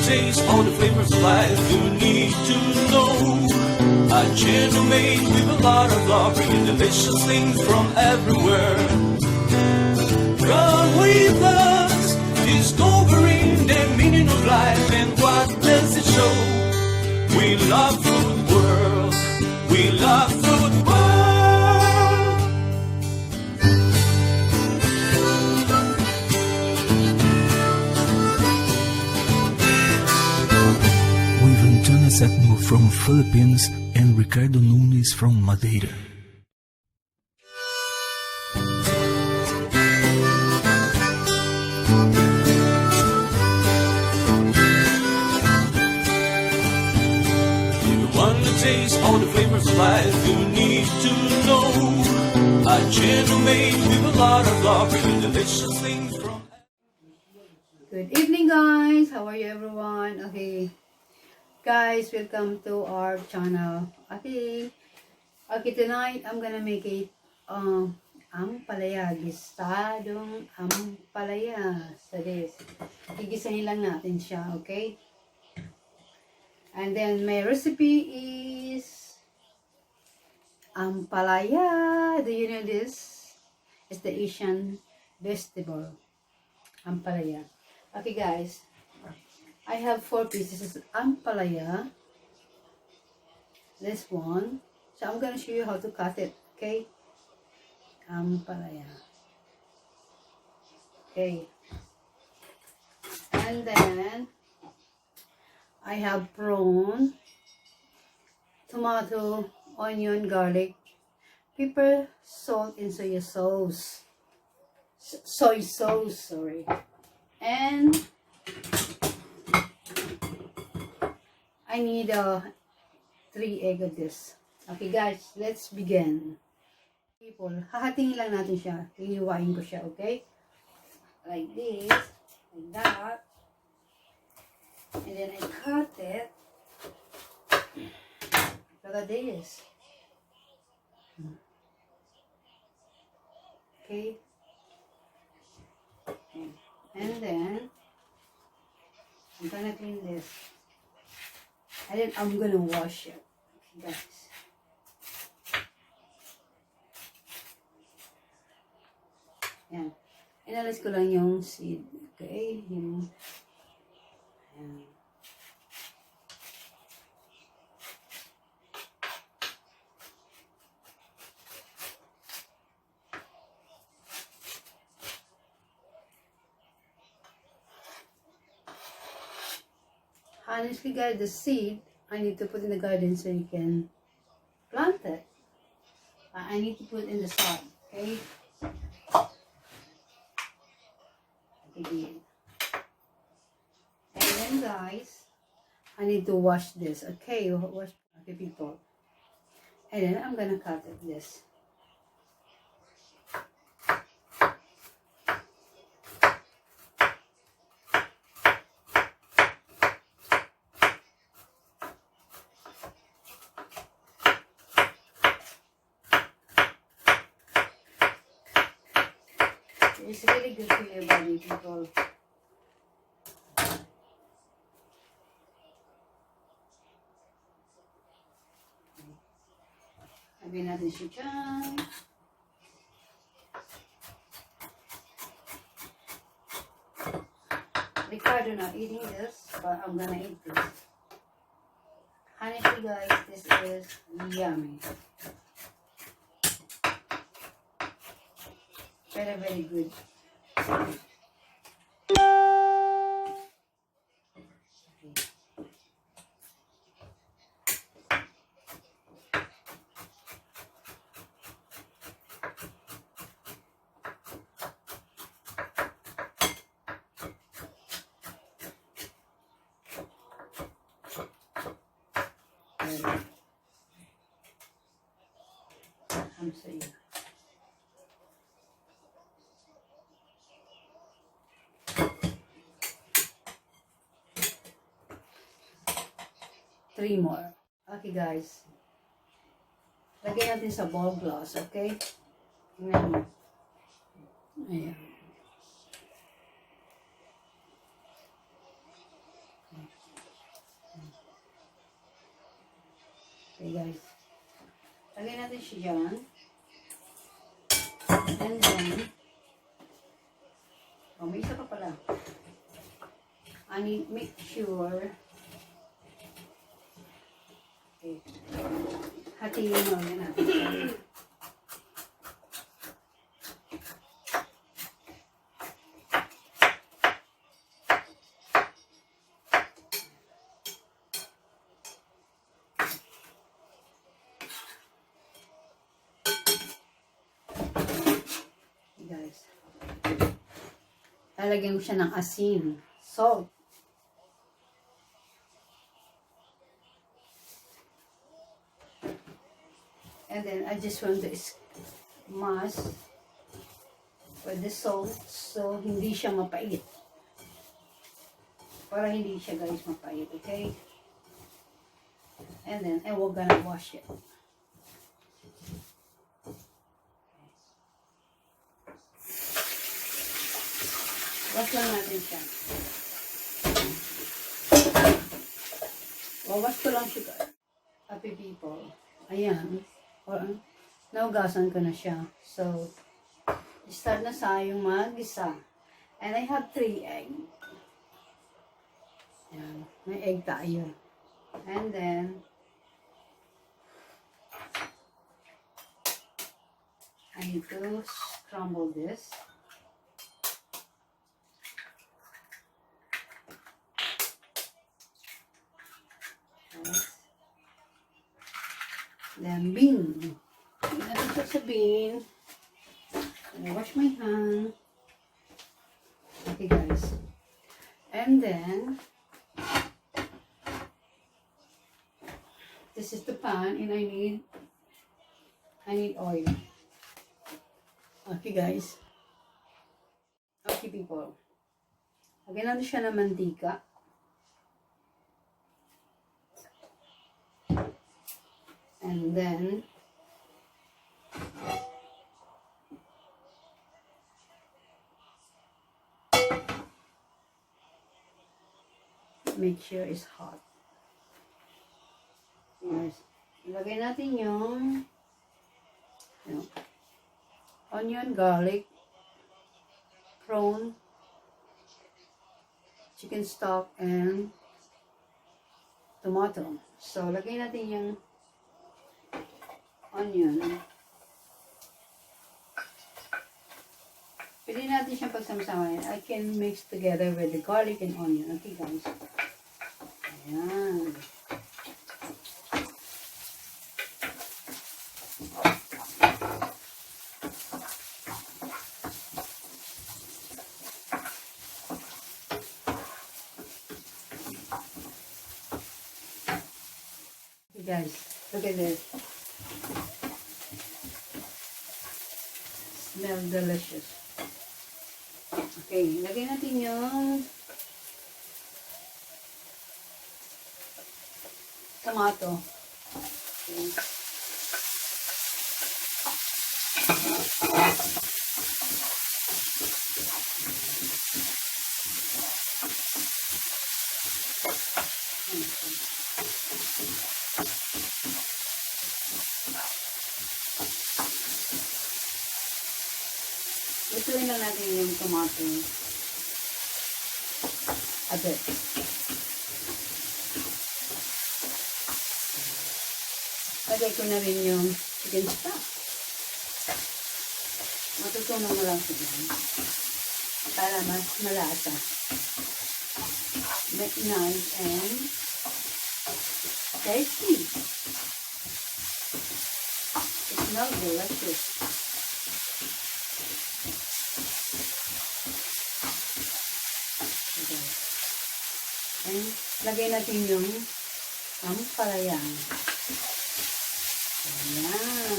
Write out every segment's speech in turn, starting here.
taste all the flavors of life you need to know. A gentle maid with a lot of love, bringing delicious things from everywhere. Come with us, discovering the meaning of life and what does it show. We love food world, we love food world. With Antonia Septimo from Philippines and Ricardo Nunes from Madeira. Taste all the flavors of life you need to know. A gentle maid with a lot of love, bringing delicious things from. Good evening, guys. How are you, everyone? Okay, guys, welcome to our channel. Okay, tonight I'm gonna make it ampalaya, gisadong ampalaya. So this, gigisahin lang natin siya, okay? And then my recipe is ampalaya. Do you know this? It's the Asian vegetable. Ampalaya. Okay, guys. I have 4 pieces of ampalaya. This one. So I'm gonna show you how to cut it. Okay? Ampalaya. Okay. And then I have prawn, tomato, onion, garlic, pepper, salt, and soy sauce. Soy sauce, sorry. And I need 3 eggs of this. Okay, guys, let's begin. People, hahatingin lang natin siya. Hiniwain ko siya, okay? Like this, like that. And then I cut it. Look at this. Okay. And then I'm gonna clean this. And then I'm gonna wash it. Okay, guys. Yan. Inalis ko lang yung seed. Okay. Yung honestly, guys, the seed I need to put in the garden so you can plant it. I need to put in the soil, okay? Okay. And then, guys, I need to wash this, okay? Wash, okay, people. And then I'm gonna cut it this. It's really good for your body, people. Lagyan natin siya dyan. Ricardo not eating this, but I'm gonna eat this. Honestly, guys, this is yummy. Very, very good. I'm saying. Three more. Okay, guys. Lagyan natin sa ball glass, okay? Tingnan mo. Ayan. Okay guys. Lagay natin siya dyan. And then, oh, may isa pa pala. I need make sure. Okay. Hatiin mo natin siya. Guys. Lalagyan mo siya ng asin, salt. And then I just want to mash with the salt so hindi siya mapait. Para hindi siya guys mapait, okay? And then we're gonna wash it. Wash lang natin siya. Wash ko lang siya. Happy people. Ayan. Naugasan ko na siya. So, start na sayong mag-isa. And I have 3 egg. Ayan. May egg tayo. And then, I need to scramble this. Then bean. Natin siya sa bean. I wash my hand. Okay guys. And then this is the pan and I need oil. Okay guys. Okay people. Lagyan natin siya ng mantika. And then, make sure it's hot. Yes. Ilagay natin yung onion, garlic, prawn, chicken stock, and tomato. So, lagay natin yung onion. Pwede natin siyang pagsamsamahin. I can mix together with the garlic and onion. Okay guys. Ayan. Okay guys. Look at this. Smell delicious. Okay, lagay natin yung tomato. Okay. Lutuin lang natin yung tomato. Agad. Lagay ko na rin yung chicken stock. Matutunan mo lang siya para mas malasa. Make nice and tasty. It smells delicious. Okay. And lagay natin yung ampalaya. Ayan.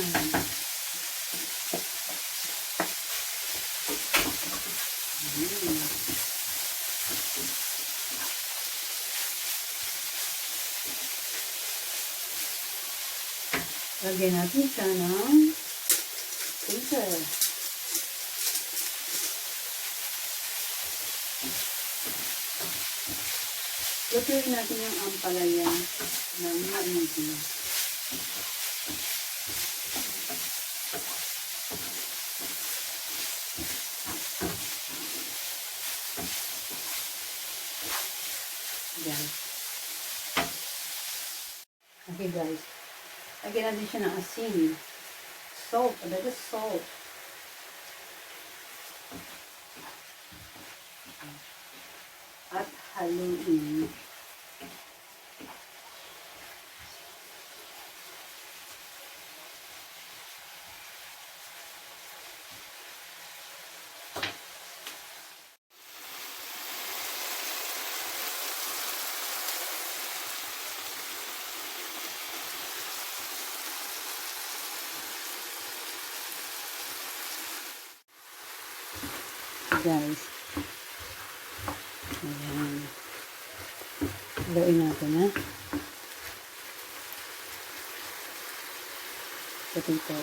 Lagyan natin siya ng filter. Lutuin natin yung ampalaya ng maigi. Yan. Okay guys. Lagyan natin siya ng asin. Salt. That is salt. At haluin. Guys. Ayan. Haluin natin, ha? Potato.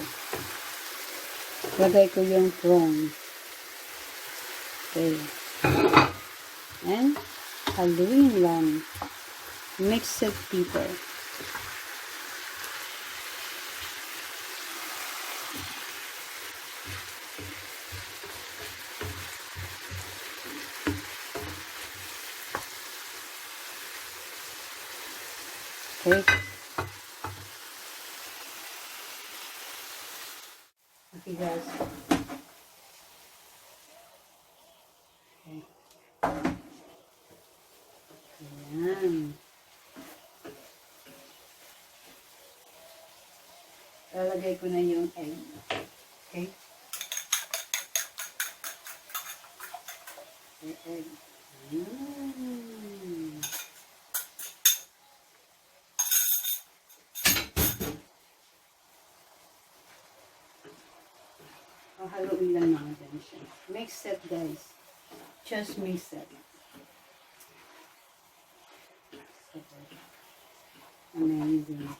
Lagay ko yung prawn. Okay. And haluin lang. Mix it, people. Okay. Okay, guys. Okay. Ayan. Lalagay ko na yung egg. Okay. Egg. Haluin lang natin siya. Mix it, guys. Just mix it. Amazing.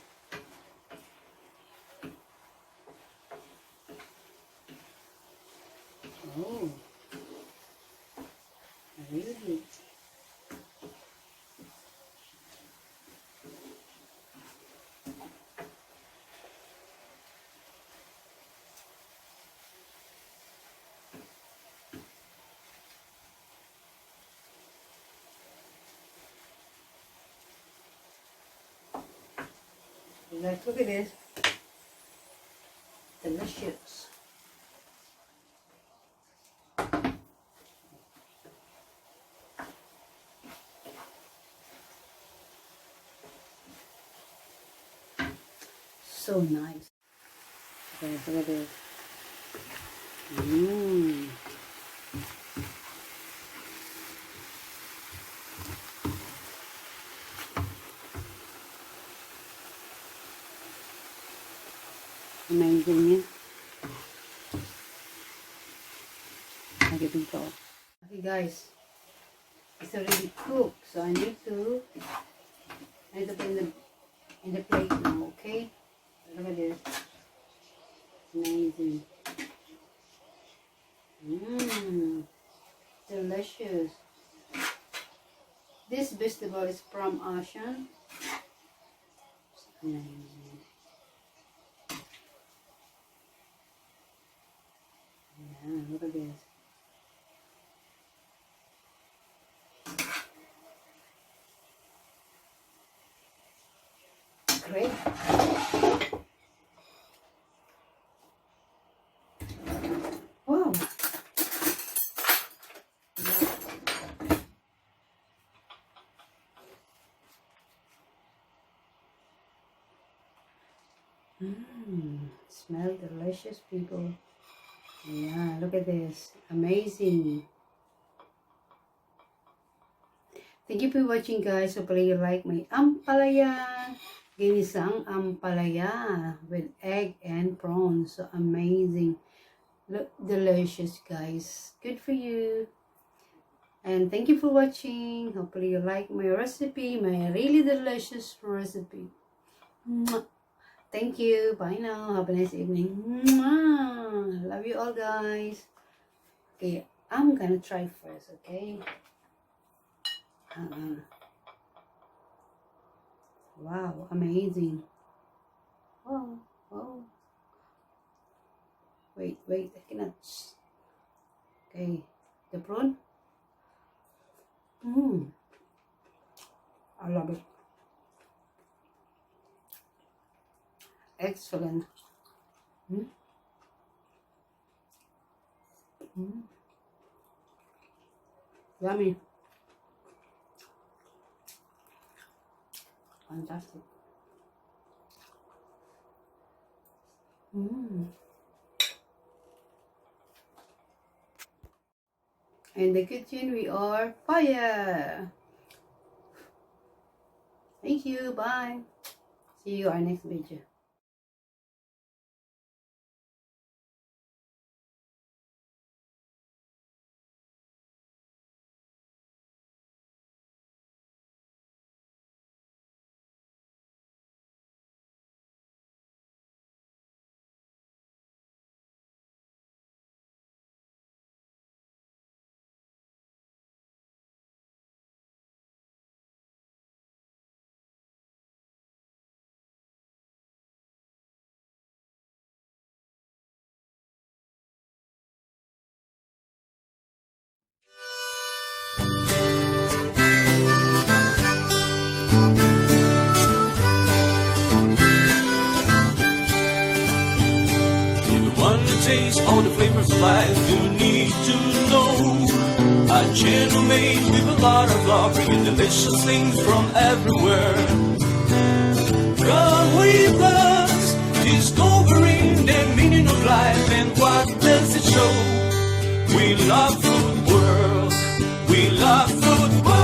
Oh. Really? Guys, look at this. Delicious. So nice. Okay, look at this. Amazing, yeah? Okay, people. Okay, guys. It's already cooked, so I need to put in the plate now, okay? Look at this. Amazing. Delicious. This vegetable is from Asian. Amazing. Yeah, look at this. Great. Wow. Smell delicious, people. Yeah, look at this. Amazing. Thank you for watching, guys. Hopefully you like my ampalaya. Ginisang Ampalaya with egg and prawns. So amazing. Look, delicious, guys. Good for you. And thank you for watching. Hopefully you like my recipe. My really delicious recipe. Mwah. Thank you. Bye now. Have a nice evening. Mwah. Love you all, guys. Okay, I'm gonna try first, okay? Wow, amazing. Wait, I cannot. Okay, the prawn. I love it. Excellent. Yummy. Fantastic. In the kitchen we are fire. Thank you. Bye. See you our next video. Taste all the flavors of life you need to know. A channel made with a lot of love, bringing delicious things from everywhere. Come with us, discovering the meaning of life and what does it show. We love food world, we love food world.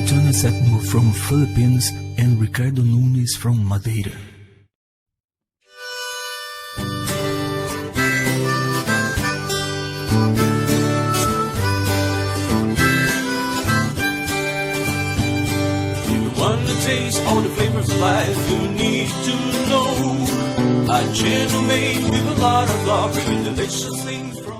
Antonia Septimo from Philippines and Ricardo Nunes from Madeira. If you want to taste all the flavors of life, you need to know. A channel made with a lot of love, bringing delicious things from